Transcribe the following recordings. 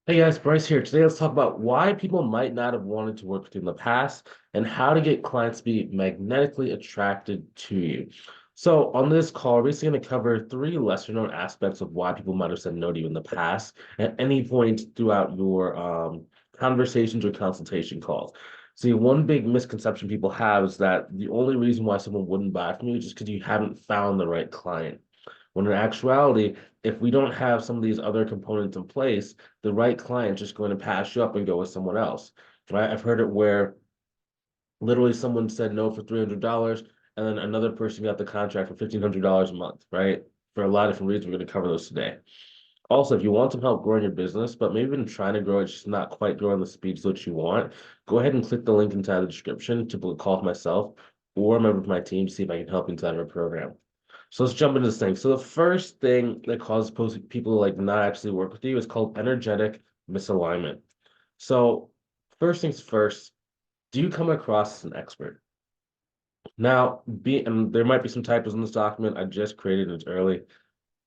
Hey guys, Bryce here. Today, let's talk about why people might not have wanted to work with you in the past and how to get clients to be magnetically attracted to you. So, on this call, we're basically going to cover three lesser known aspects of why people might have said no to you in the past at any point throughout your conversations or consultation calls. See, one big misconception people have is that the only reason why someone wouldn't buy from you is just because you haven't found the right client. When in actuality, if we don't have some of these other components in place, the right client's just going to pass you up and go with someone else, right? I've heard it where literally someone said no for $300 and then another person got the contract for $1,500 a month, right? For a lot of different reasons, we're going to cover those today. Also, if you want some help growing your business, but maybe been trying to grow it, just not quite growing the speeds that you want, go ahead and click the link inside the description to book a call with myself or a member of my team to see if I can help you inside of our program. So let's jump into this thing. So the first thing that causes people to like not actually work with you is called energetic misalignment. So first things first, do you come across as an expert? Now, and there might be some typos in this document. I just created it early.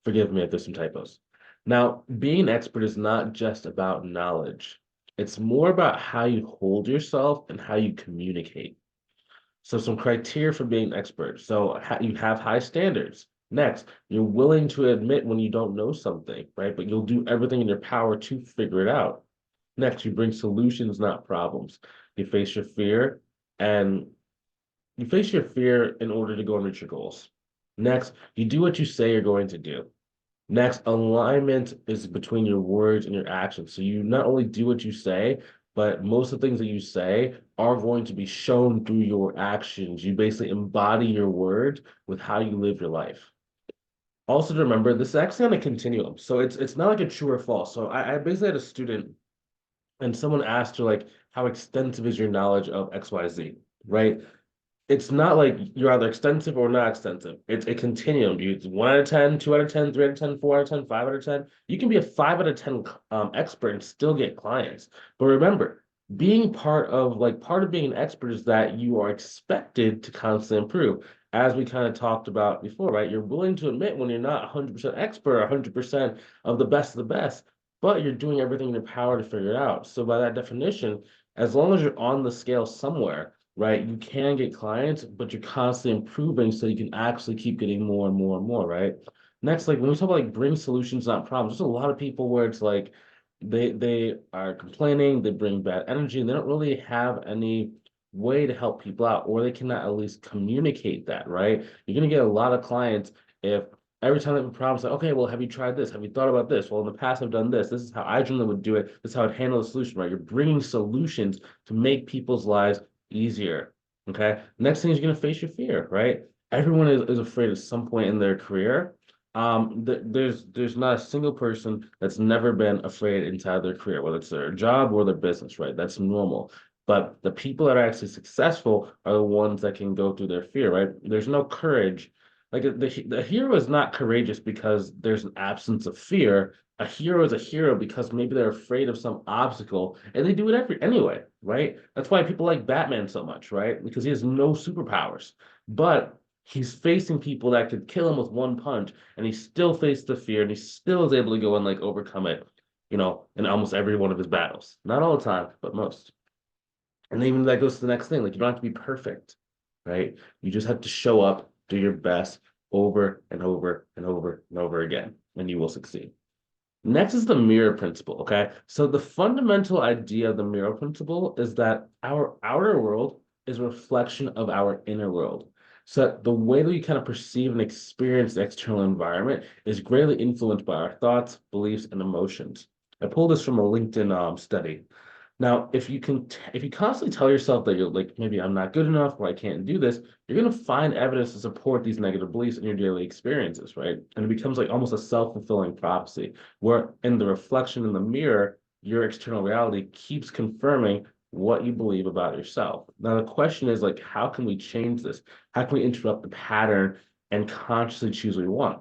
Forgive me if there's some typos. Now, being an expert is not just about knowledge. It's more about how you hold yourself and how you communicate. So some criteria for being an expert. So you have high standards. Next, you're willing to admit when you don't know something, right? But you'll do everything in your power to figure it out. Next, you bring solutions, not problems. You face your fear and you face your fear in order to go and reach your goals. Next, you do what you say you're going to do. Next, alignment is between your words and your actions. So you not only do what you say, but most of the things that you say are going to be shown through your actions. You basically embody your word with how you live your life. Also to remember, this is actually on a continuum. So it's not like a true or false. So I basically had a student and someone asked her like, how extensive is your knowledge of XYZ, right? It's not like you're either extensive or not extensive. It's a continuum. It's 1 out of 10, 2 out of 10, 3 out of 10, 4 out of 10, 5 out of 10. You can be a 5 out of 10 expert and still get clients. But remember, being part of being an expert is that you are expected to constantly improve. As we kind of talked about before, right? You're willing to admit when you're not 100% expert or 100% of the best, but you're doing everything in your power to figure it out. So by that definition, as long as you're on the scale somewhere, right? You can get clients, but you're constantly improving so you can actually keep getting more and more and more, right? Next, like when we talk about like bring solutions, not problems, there's a lot of people where it's like they are complaining, they bring bad energy, and they don't really have any way to help people out, or they cannot at least communicate that, right? You're gonna get a lot of clients if every time they have a problem, it's like, okay, well, have you tried this? Have you thought about this? Well, in the past, I've done this. This is how I generally would do it. This is how I'd handle the solution, right? You're bringing solutions to make people's lives easier. Okay. Next thing is you're going to face your fear, right? Everyone is afraid at some point in their career. There's not a single person that's never been afraid inside their career, whether it's their job or their business, right? That's normal. But the people that are actually successful are the ones that can go through their fear, right? There's no courage. Like the hero is not courageous because there's an absence of fear. A hero is a hero because maybe they're afraid of some obstacle and they do it anyway, right? That's why people like Batman so much, right? Because he has no superpowers, but he's facing people that could kill him with one punch, and he still faced the fear, and he still is able to go and like overcome it, in almost every one of his battles. Not all the time, but most. And then even that goes to the next thing. Like you don't have to be perfect, right? You just have to show up, do your best over and over and over and over again, and you will succeed. Next is the mirror principle. Okay. So the fundamental idea of the mirror principle is that our outer world is a reflection of our inner world. So the way that we kind of perceive and experience the external environment is greatly influenced by our thoughts, beliefs, and emotions. I pulled this from a LinkedIn study. Now, if you constantly tell yourself that you're like, maybe I'm not good enough or I can't do this, you're going to find evidence to support these negative beliefs in your daily experiences, right? And it becomes like almost a self-fulfilling prophecy, where in the reflection in the mirror, your external reality keeps confirming what you believe about yourself. Now, the question is like, how can we change this? How can we interrupt the pattern and consciously choose what we want?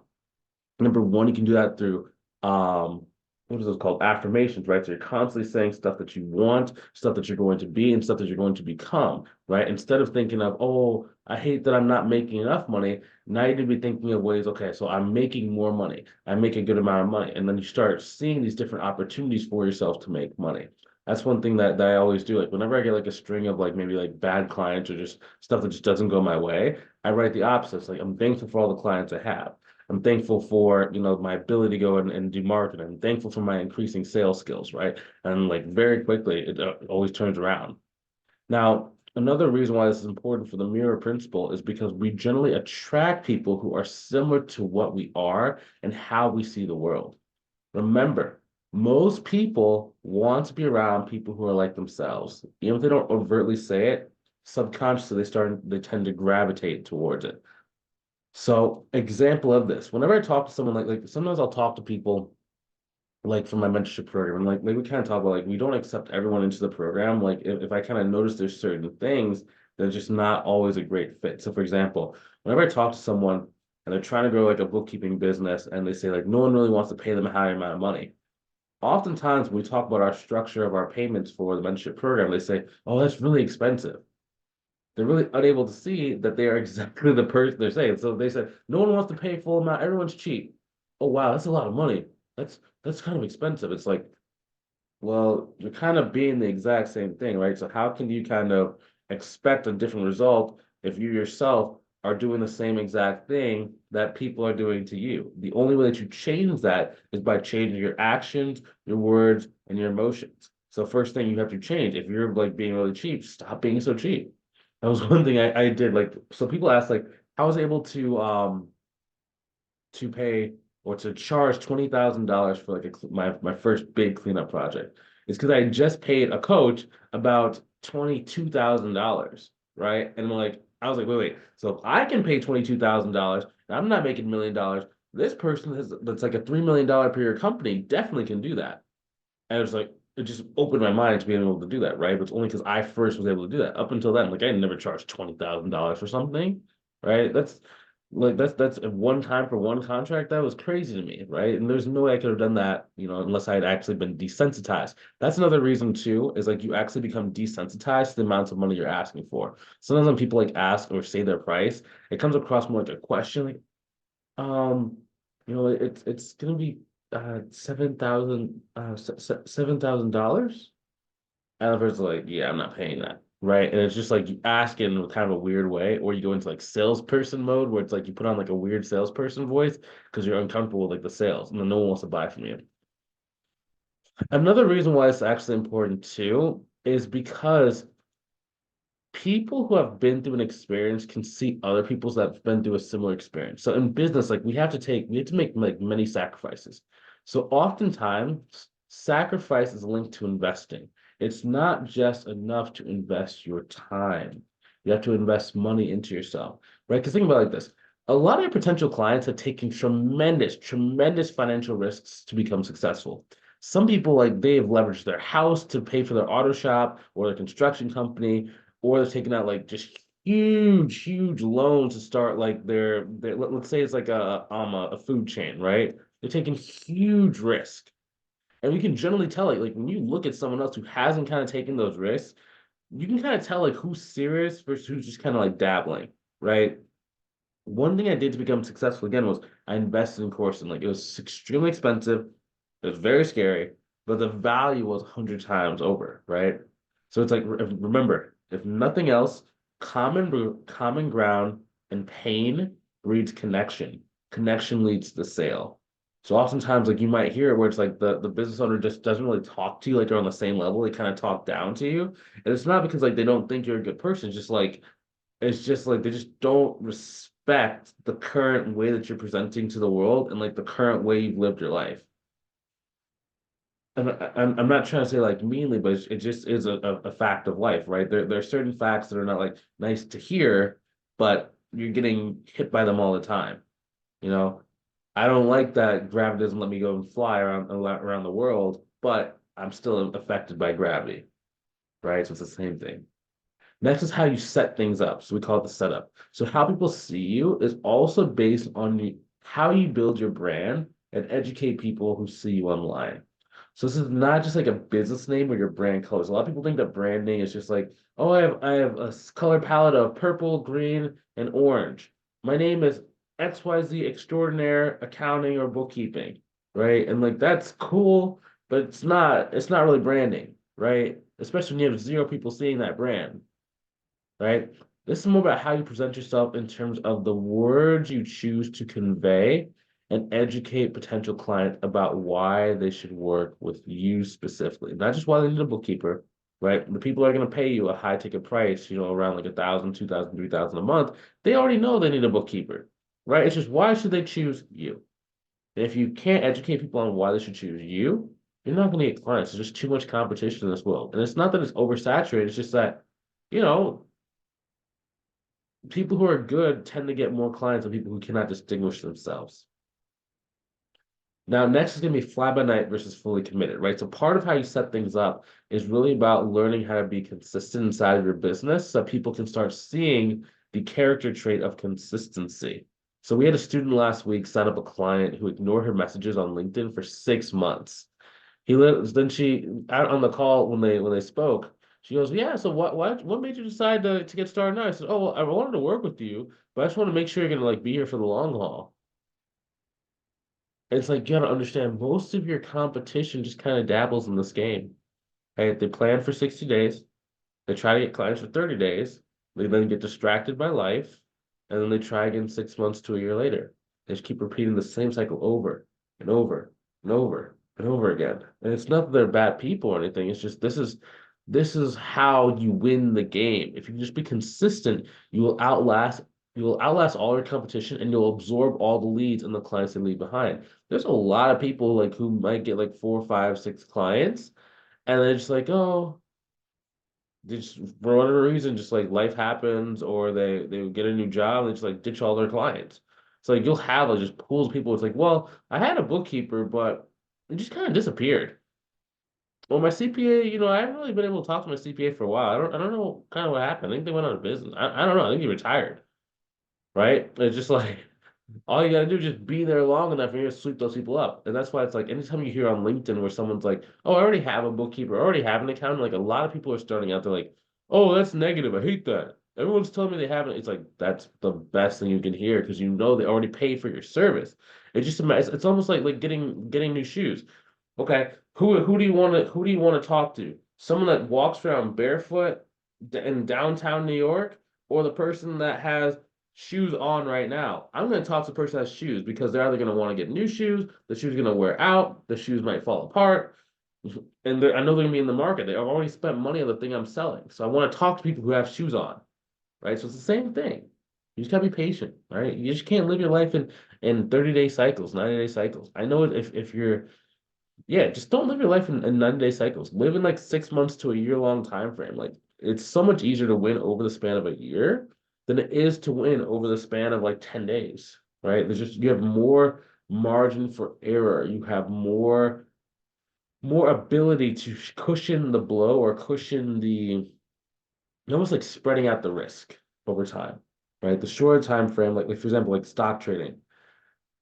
Number one, you can do that through um, what is it called? Affirmations, right? So you're constantly saying stuff that you want, stuff that you're going to be, and stuff that you're going to become, right? Instead of thinking of, oh, I hate that I'm not making enough money. Now you need to be thinking of ways, okay, so I'm making more money. I make a good amount of money. And then you start seeing these different opportunities for yourself to make money. That's one thing that I always do. Like whenever I get like a string of like maybe like bad clients or just stuff that just doesn't go my way, I write the opposite. It's like I'm thankful for all the clients I have. I'm thankful for, my ability to go and do marketing. I'm thankful for my increasing sales skills, right? And like very quickly, it always turns around. Now, another reason why this is important for the mirror principle is because we generally attract people who are similar to what we are and how we see the world. Remember, most people want to be around people who are like themselves. Even if they don't overtly say it, subconsciously they tend to gravitate towards it. So, example of this, whenever I talk to someone like sometimes I'll talk to people like from my mentorship program, and like we kind of talk about like we don't accept everyone into the program. Like if I kind of notice there's certain things that are just not always a great fit. So for example, whenever I talk to someone and they're trying to grow like a bookkeeping business and they say like no one really wants to pay them a high amount of money. Oftentimes when we talk about our structure of our payments for the mentorship program, they say, oh, that's really expensive. They're really unable to see that they are exactly the person they're saying. So they said, no one wants to pay full amount, everyone's cheap. Oh wow, that's a lot of money. That's kind of expensive. It's like, well, you're kind of being the exact same thing, right? So how can you kind of expect a different result if you yourself are doing the same exact thing that people are doing to you? The only way that you change that is by changing your actions, your words, and your emotions. So first thing you have to change, if you're like being really cheap, stop being so cheap. That was one thing I did. Like, so people ask like, how was I able to pay or to charge $20,000 for like my first big cleanup project. It's because I just paid a coach about $22,000, right? And I'm like, I was like, wait. So if I can pay $22,000, and I'm not making $1 million. This person that's like a $3 million per year company definitely can do that. And it was like it just opened my mind to being able to do that, right? But it's only because I first was able to do that. Up until then, like I never charged $20,000 for something, right? That's a one time for one contract. That was crazy to me, right? And there's no way I could have done that, unless I had actually been desensitized. That's another reason too, is like you actually become desensitized to the amounts of money you're asking for. Sometimes when people like ask or say their price, it comes across more like a question, like, um, it's gonna be 7,000 $7,000. And the person's like, yeah, I'm not paying that. Right. And it's just like you ask in kind of a weird way, or you go into like salesperson mode where it's like you put on like a weird salesperson voice because you're uncomfortable with like the sales and then no one wants to buy from you. Another reason why it's actually important too is because people who have been through an experience can see other people that have been through a similar experience. So in business, like we have to make like many sacrifices. So oftentimes sacrifice is linked to investing. It's not just enough to invest your time. You have to invest money into yourself, right? Because think about it like this. A lot of your potential clients have taken tremendous financial risks to become successful. Some people like they have leveraged their house to pay for their auto shop or their construction company, or they're taking out like just huge loans to start like let's say it's like a food chain, right? They're taking huge risk. And we can generally tell like when you look at someone else who hasn't kind of taken those risks, you can kind of tell like who's serious versus who's just kind of like dabbling, right? One thing I did to become successful again was I invested in courses. Like it was extremely expensive, it was very scary, but the value was 100 times over, right? So it's like remember, if nothing else, common ground and pain breeds connection. Connection leads to the sale. So oftentimes, like you might hear it where it's like the business owner just doesn't really talk to you like they're on the same level. They kind of talk down to you. And it's not because like they don't think you're a good person. It's just like they just don't respect the current way that you're presenting to the world and like the current way you've lived your life. And I'm not trying to say like meanly, but it just is a fact of life, right? There are certain facts that are not like nice to hear, but you're getting hit by them all the time. You know, I don't like that gravity doesn't let me go and fly around the world, but I'm still affected by gravity, right? So it's the same thing. Next is how you set things up. So we call it the setup. So how people see you is also based on how you build your brand and educate people who see you online. So this is not just like a business name or your brand colors. A lot of people think that branding is just like, oh, I have a color palette of purple, green, and orange. My name is XYZ Extraordinaire Accounting or Bookkeeping, right? And like that's cool, but it's not really branding, right? Especially when you have zero people seeing that brand, right? This is more about how you present yourself in terms of the words you choose to convey and educate potential clients about why they should work with you specifically. Not just why they need a bookkeeper, right? The people are going to pay you a high ticket price, around like 1,000, 2,000, 3,000 a month. They already know they need a bookkeeper, right? It's just why should they choose you? And if you can't educate people on why they should choose you, you're not going to get clients. There's just too much competition in this world. And it's not that it's oversaturated, it's just that, you know, people who are good tend to get more clients than people who cannot distinguish themselves. Now, next is going to be fly by night versus fully committed, right? So part of how you set things up is really about learning how to be consistent inside of your business so that people can start seeing the character trait of consistency. So we had a student last week sign up a client who ignored her messages on LinkedIn for 6 months. Then she out on the call when they spoke, she goes, "Yeah, so what made you decide to get started now?" I said, "Oh, well, I wanted to work with you, but I just want to make sure you're gonna like be here for the long haul." It's like you gotta understand most of your competition just kind of dabbles in this game. Right? They plan for 60 days, they try to get clients for 30 days, they then get distracted by life, and then they try again 6 months to a year later. They just keep repeating the same cycle over and over and over and over again. And it's not that they're bad people or anything. It's just this is how you win the game. If you just be consistent, you will outlast all your competition and you'll absorb all the leads and the clients they leave behind. There's a lot of people like who might get like four, five, six clients, and they're just like, oh, they just for whatever reason, just like life happens, or they get a new job and they just like ditch all their clients. So like you'll have like just pools of people. It's like, well, I had a bookkeeper, but it just kind of disappeared. Well, my CPA, I haven't really been able to talk to my CPA for a while. I don't know kind of what happened. I think they went out of business. I don't know. I think he retired, right? It's just like all you gotta do is just be there long enough and you're gonna sweep those people up. And that's why it's like anytime you hear on LinkedIn where someone's like, oh, I already have a bookkeeper, I already have an accountant, like a lot of people are starting out, they're like, oh, that's negative. I hate that. Everyone's telling me they haven't. It's like that's the best thing you can hear because you know they already paid for your service. It's almost like getting new shoes. Okay, who do you want to talk to? Someone that walks around barefoot in downtown New York, or the person that has shoes on right now? I'm going to talk to the person that has shoes because they're either going to want to get new shoes, the shoes are going to wear out, the shoes might fall apart, and I know they're going to be in the market. They've already spent money on the thing I'm selling, so I want to talk to people who have shoes on, right? So it's the same thing. You just gotta be patient, right? You just can't live your life in 30-day cycles, 90-day cycles. I know if you're yeah, just don't live your life in 90-day cycles. Live in like 6 months to a year long time frame. Like it's so much easier to win over the span of a year than it is to win over the span of like 10 days, right? You have more margin for error. You have more ability to cushion the blow or cushion almost like spreading out the risk over time, right? The shorter time frame, like for example, like stock trading,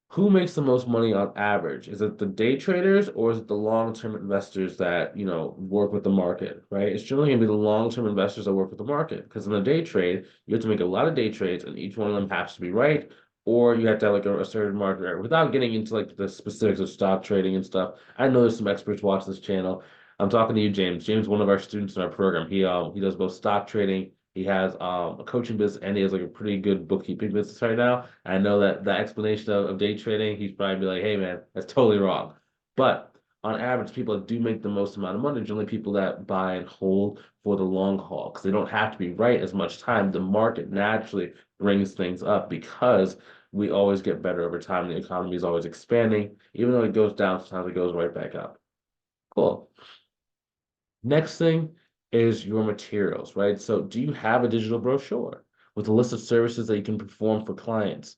who makes the most money on average? Is it the day traders or is it the long-term investors that, work with the market, right? It's generally going to be the long-term investors that work with the market because in a day trade, you have to make a lot of day trades and each one of them has to be right, or you have to have like a certain market error. Without getting into like the specifics of stock trading and stuff, I know there's some experts watch this channel. I'm talking to you, James. James, one of our students in our program. He does both stock trading. He has a coaching business and he has like a pretty good bookkeeping business right now. I know that the explanation of day trading, he's probably be like, hey man, that's totally wrong. But on average, people that do make the most amount of money are generally people that buy and hold for the long haul because they don't have to be right as much time. The market naturally brings things up because we always get better over time. The economy is always expanding. Even though it goes down, sometimes it goes right back up. Cool. Next thing is your materials, right? So do you have a digital brochure with a list of services that you can perform for clients?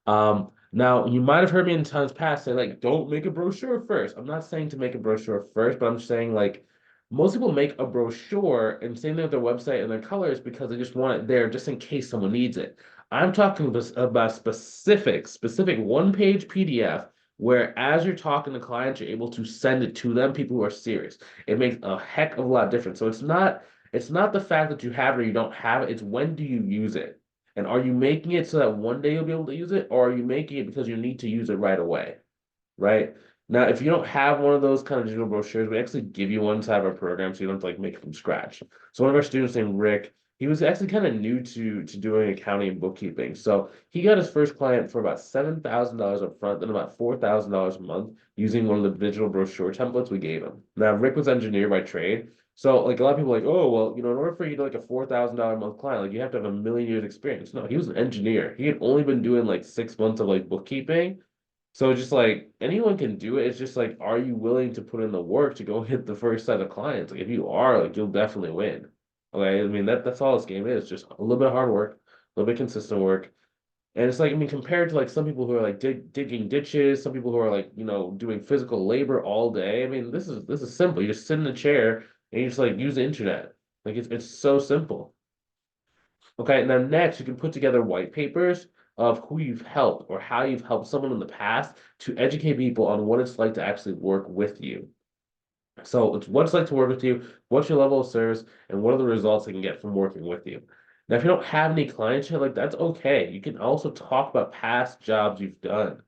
Now you might have heard me in times past say like, don't make a brochure first. I'm not saying to make a brochure first, but I'm saying like most people make a brochure and same thing with their website and their colors because they just want it there just in case someone needs it. I'm talking about specific one-page PDF where as you're talking to clients, you're able to send it to them, people who are serious. It makes a heck of a lot different. So it's not the fact that you have it or you don't have it, it's when do you use it? And are you making it so that one day you'll be able to use it, or are you making it because you need to use it right away? Right? Now, if you don't have one of those kind of digital brochures, we actually give you one type of program so you don't have to like make it from scratch. So one of our students named Rick, he was actually kind of new to doing accounting and bookkeeping. So he got his first client for about $7,000 up front, then about $4,000 a month using one of the digital brochure templates we gave him. Now, Rick was engineer by trade. So like a lot of people are like, oh, well, in order for you to like a $4,000 a month client, like you have to have a million years experience. No, he was an engineer. He had only been doing like 6 months of like bookkeeping, so it's just like anyone can do it. It's just like, are you willing to put in the work to go hit the first set of clients? Like if you are, like you'll definitely win. Okay. I mean that's all this game is, just a little bit of hard work, a little bit consistent work. And it's like, I mean, compared to like some people who are like digging ditches, some people who are like, doing physical labor all day. I mean, this is simple. You just sit in a chair and you just like use the internet. Like it's so simple. Okay, now next you can put together white papers of who you've helped or how you've helped someone in the past to educate people on what it's like to actually work with you. So it's what it's like to work with you, what's your level of service, and what are the results they can get from working with you. Now, if you don't have any clients yet, like that's okay. You can also talk about past jobs you've done,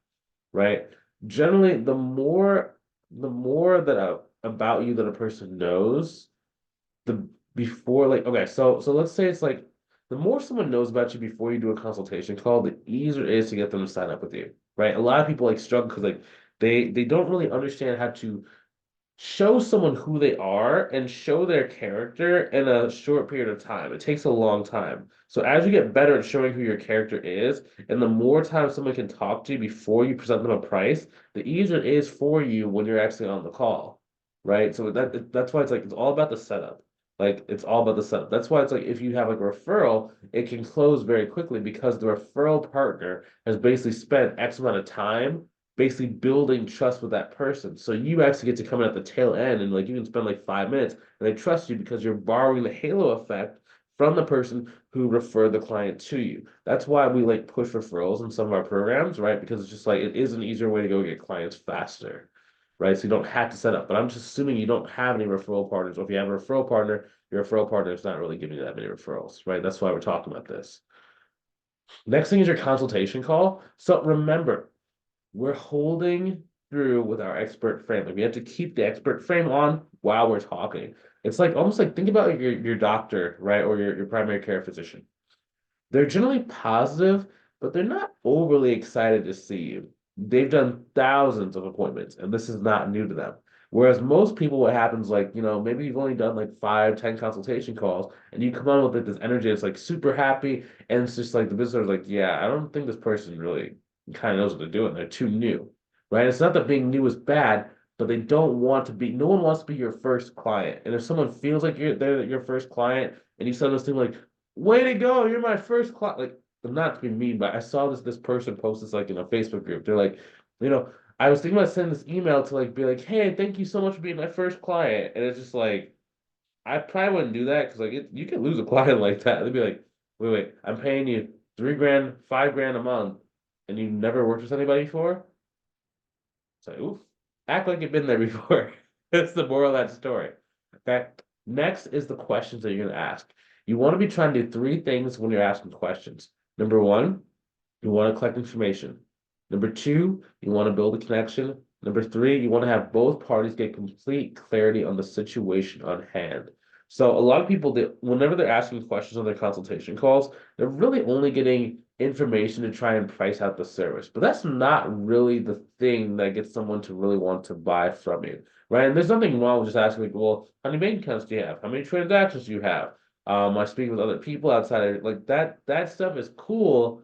right? Generally, the more that about you that a person knows, the before like okay, so let's say it's like the more someone knows about you before you do a consultation call, the easier it is to get them to sign up with you, right? A lot of people like struggle because like they don't really understand how to show someone who they are and show their character in a short period of time. It takes a long time. So as you get better at showing who your character is, and the more time someone can talk to you before you present them a price, the easier it is for you when you're actually on the call, right? So that's why it's like it's all about the setup. Like it's all about the setup. That's why it's like if you have like a referral, it can close very quickly because the referral partner has basically spent X amount of time basically building trust with that person. So you actually get to come in at the tail end and like you can spend like 5 minutes and they trust you because you're borrowing the halo effect from the person who referred the client to you. That's why we like push referrals in some of our programs, right? Because it's just like it is an easier way to go get clients faster, right? So you don't have to set up. But I'm just assuming you don't have any referral partners. Or if you have a referral partner, your referral partner is not really giving you that many referrals, right? That's why we're talking about this. Next thing is your consultation call. So remember, we're holding through with our expert frame. Like we have to keep the expert frame on while we're talking. It's like almost like think about your doctor, right? Or your primary care physician. They're generally positive, but they're not overly excited to see you. They've done thousands of appointments, and this is not new to them. Whereas most people, what happens, like, maybe you've only done like 5, 10 consultation calls, and you come on with like, this energy, it's like super happy, and it's just like the visitor's like, yeah, I don't think this person really kind of knows what they're doing. They're too new, right? It's not that being new is bad, but they don't want to be, no one wants to be your first client. And if someone feels like they're your first client, and you send this thing like, way to go, you're my first client. Like, not to be mean, but I saw this person post this like in a Facebook group. They're like, you know, I was thinking about sending this email to like be like, hey, thank you so much for being my first client. And it's just like, I probably wouldn't do that because like you can lose a client like that. They'd be like, wait, I'm paying you 3 grand, 5 grand a month, and you never worked with anybody before. It's like, oof, act like you've been there before. That's the moral of that story. Okay. Next is the questions that you're going to ask. You want to be trying to do three things when you're asking questions. Number one, you want to collect information. Number two, you want to build a connection. Number three, you want to have both parties get complete clarity on the situation on hand. So a lot of people that whenever they're asking questions on their consultation calls, they're really only getting information to try and price out the service. But that's not really the thing that gets someone to really want to buy from you, right? And there's nothing wrong with just asking, like, well, how many bank accounts do you have? How many transactions do you have? I speak with other people outside of like that stuff is cool,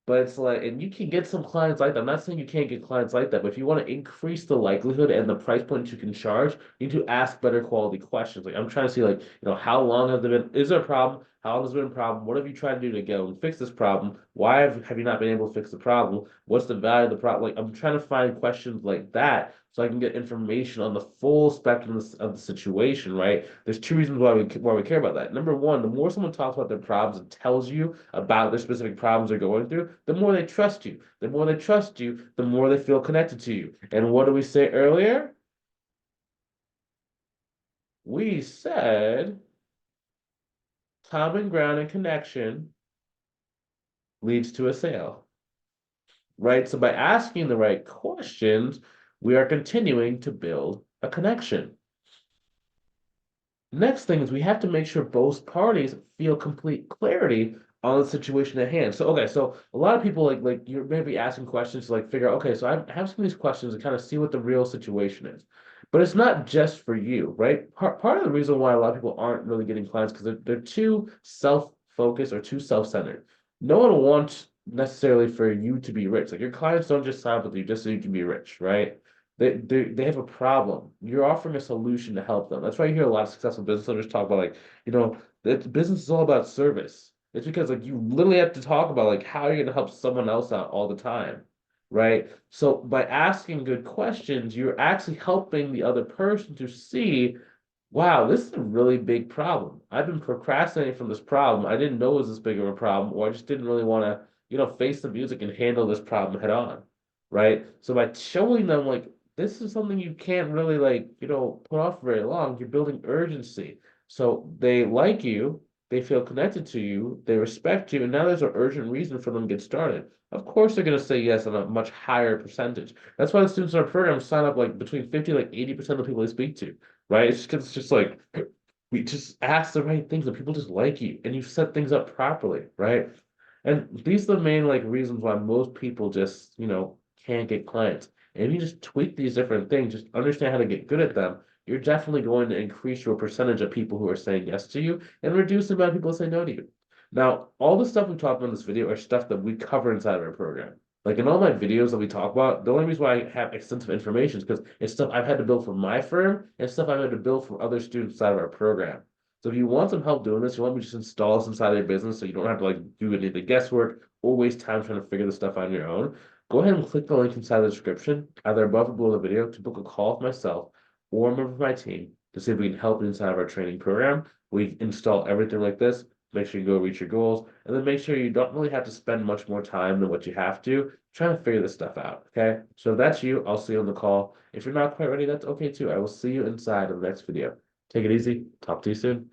but it's like, and you can get some clients like that. I'm not saying you can't get clients like that, but if you want to increase the likelihood and the price point you can charge, you need to ask better quality questions. Like I'm trying to see, like, how long have there been? Is there a problem? How long has there been a problem? What have you tried to do to go and fix this problem? Why have you not been able to fix the problem? What's the value of the problem? Like I'm trying to find questions like that so I can get information on the full spectrum of the situation, right? There's two reasons why we care about that. Number one, the more someone talks about their problems and tells you about their specific problems they're going through, the more they trust you. The more they trust you, the more they feel connected to you. And what did we say earlier? We said common ground and connection leads to a sale, right? So by asking the right questions, we are continuing to build a connection. Next thing is we have to make sure both parties feel complete clarity on the situation at hand. So okay, so a lot of people like you're maybe asking questions to like figure out, okay, so I'm asking these questions to kind of see what the real situation is. But it's not just for you, right? Part of the reason why a lot of people aren't really getting clients because they're too self-focused or too self-centered. No one wants necessarily for you to be rich. Like your clients don't just sign up with you just so you can be rich, right? They have a problem. You're offering a solution to help them. That's why you hear a lot of successful business owners talk about like, that business is all about service. It's because like you literally have to talk about like how you're gonna help someone else out all the time, right? So by asking good questions, you're actually helping the other person to see, wow, this is a really big problem. I've been procrastinating from this problem. I didn't know it was this big of a problem, or I just didn't really want to, face the music and handle this problem head on, right? So by showing them like this is something you can't really like, put off very long. You're building urgency. So they like you, they feel connected to you, they respect you, and now there's an urgent reason for them to get started. Of course, they're going to say yes on a much higher percentage. That's why the students in our program sign up like between 50 like 80% of the people they speak to, right? It's just because it's just like we just ask the right things and people just like you and you set things up properly, right? And these are the main like reasons why most people just, can't get clients. And if you just tweak these different things, just understand how to get good at them, you're definitely going to increase your percentage of people who are saying yes to you and reduce the amount of people who say no to you. Now, all the stuff we talked about in this video are stuff that we cover inside of our program. Like in all my videos that we talk about, the only reason why I have extensive information is because it's stuff I've had to build for my firm and stuff I've had to build for other students inside of our program. So if you want some help doing this, you want me to just install this inside of your business so you don't have to like do any of the guesswork or waste time trying to figure this stuff out on your own, go ahead and click the link inside the description, either above or below the video, to book a call with myself or a member of my team to see if we can help you inside of our training program. We install everything like this, make sure you go reach your goals, and then make sure you don't really have to spend much more time than what you have to trying to figure this stuff out. Okay. So if that's you, I'll see you on the call. If you're not quite ready, that's okay too. I will see you inside of the next video. Take it easy. Talk to you soon.